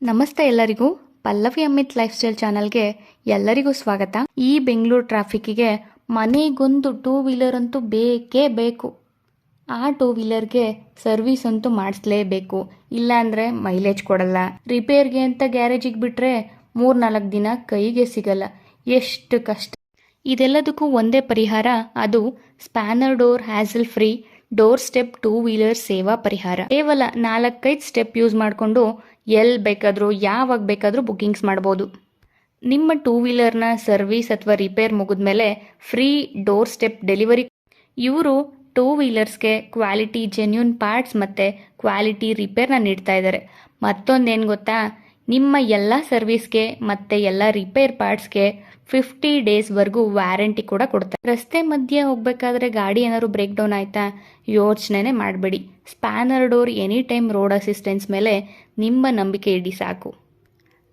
ನಮಸ್ತೆ ಎಲ್ಲರಿಗೂ. Pallavi Amit life style ಚಾನಲ್ಗೆ ಎಲ್ಲರಿಗೂ ಸ್ವಾಗತ. ಈ ಬೆಂಗಳೂರು ಟ್ರಾಫಿಕ್ಕಿಗೆ ಮನೆಗೊಂದು ಟೂ ವೀಲರ್ ಅಂತೂ ಬೇಕೇ ಬೇಕು. ಆ ಟೂ ವೀಲರ್ಗೆ ಸರ್ವಿಸ್ ಅಂತೂ ಮಾಡಿಸ್ಲೇಬೇಕು, ಇಲ್ಲಾಂದರೆ ಮೈಲೇಜ್ ಕೊಡಲ್ಲ. ರಿಪೇರ್ಗೆ ಅಂತ ಗ್ಯಾರೇಜಿಗೆ ಬಿಟ್ಟರೆ 3-4 ದಿನ ಕೈಗೆ ಸಿಗಲ್ಲ. ಎಷ್ಟು ಕಷ್ಟ. ಇದೆಲ್ಲದಕ್ಕೂ ಒಂದೇ ಪರಿಹಾರ, ಅದು spanner door hassle free door step two wheeler ಸೇವಾ ಪರಿಹಾರ. ಕೇವಲ 4-5 ಸ್ಟೆಪ್ ಯೂಸ್ ಮಾಡಿಕೊಂಡು ಎಲ್ಲಿ ಬೇಕಾದರೂ ಯಾವಾಗ ಬೇಕಾದರೂ ಬುಕ್ಕಿಂಗ್ಸ್ ಮಾಡ್ಬೋದು. ನಿಮ್ಮ ಟೂ ವೀಲರ್ನ ಸರ್ವಿಸ್ ಅಥವಾ ರಿಪೇರ್ ಮುಗಿದ್ಮೇಲೆ ಫ್ರೀ ಡೋರ್ ಸ್ಟೆಪ್ ಡೆಲಿವರಿ. ಇವರು ಟೂ ವೀಲರ್ಸ್ಗೆ ಕ್ವಾಲಿಟಿ ಜೆನ್ಯೂನ್ ಪಾರ್ಟ್ಸ್ ಮತ್ತು ಕ್ವಾಲಿಟಿ ರಿಪೇರ್ನ ನೀಡ್ತಾ ಇದ್ದಾರೆ. ಮತ್ತೊಂದೇನು ಗೊತ್ತಾ, ನಿಮ್ಮ ಎಲ್ಲ ಸರ್ವಿಸ್ಗೆ ಮತ್ತು ಎಲ್ಲ ರಿಪೇರ್ ಪಾರ್ಟ್ಸ್ಗೆ 50 ಡೇಸ್ವರೆಗೂ ವ್ಯಾರಂಟಿ ಕೂಡ ಕೊಡ್ತಾರೆ. ರಸ್ತೆ ಮಧ್ಯೆ ಹೋಗಬೇಕಾದ್ರೆ ಗಾಡಿ ಏನಾದ್ರು ಬ್ರೇಕ್ ಡೌನ್ ಆಯಿತಾ, ಯೋಚನೆ ಮಾಡಬೇಡಿ. Spanner door any time road assistance ಮೇಲೆ ನಿಮ್ಮ ನಂಬಿಕೆ ಇಡಿ ಸಾಕು.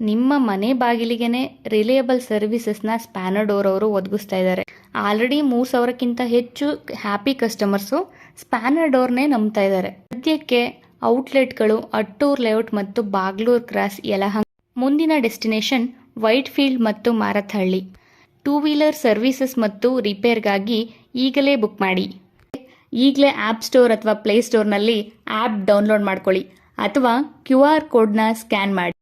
ನಿಮ್ಮ ಮನೆ ಬಾಗಿಲಿಗೆ ರಿಲಯಬಲ್ ಸರ್ವಿಸಸ್ನ ಸ್ಪ್ಯಾನರ್ ಡೋರ್ ಅವರು ಒದಗಿಸ್ತಾ ಇದ್ದಾರೆ. ಆಲ್ರೆಡಿ 3,000ಕ್ಕಿಂತ ಹೆಚ್ಚು ಹ್ಯಾಪಿ ಕಸ್ಟಮರ್ಸು ಸ್ಪ್ಯಾನರ್ ಡೋರ್ನೇ ನಂಬ್ತಾ ಇದ್ದಾರೆ. ಸದ್ಯಕ್ಕೆ ಔಟ್ಲೆಟ್ಗಳು ಅಟ್ಟೂರ್ ಲೇಔಟ್ ಮತ್ತು ಬಾಗ್ಲೂರ್ ಕ್ರಾಸ್ ಯಲಹಂಕ. ಮುಂದಿನ ಡೆಸ್ಟಿನೇಷನ್ ವೈಟ್ ಫೀಲ್ಡ್ ಮತ್ತು ಮಾರತ್ಹಳ್ಳಿ. ಟೂ ವೀಲರ್ ಸರ್ವಿಸಸ್ ಮತ್ತು ರಿಪೇರ್ಗಾಗಿ ಈಗಲೇ ಬುಕ್ ಮಾಡಿ. ಈಗಲೇ ಆ್ಯಪ್ ಸ್ಟೋರ್ ಅಥವಾ ಪ್ಲೇ ಸ್ಟೋರ್ನಲ್ಲಿ ಆ್ಯಪ್ ಡೌನ್ಲೋಡ್ ಮಾಡ್ಕೊಳ್ಳಿ ಅಥವಾ QR ಕೋಡ್ನ ಸ್ಕ್ಯಾನ್ ಮಾಡಿ.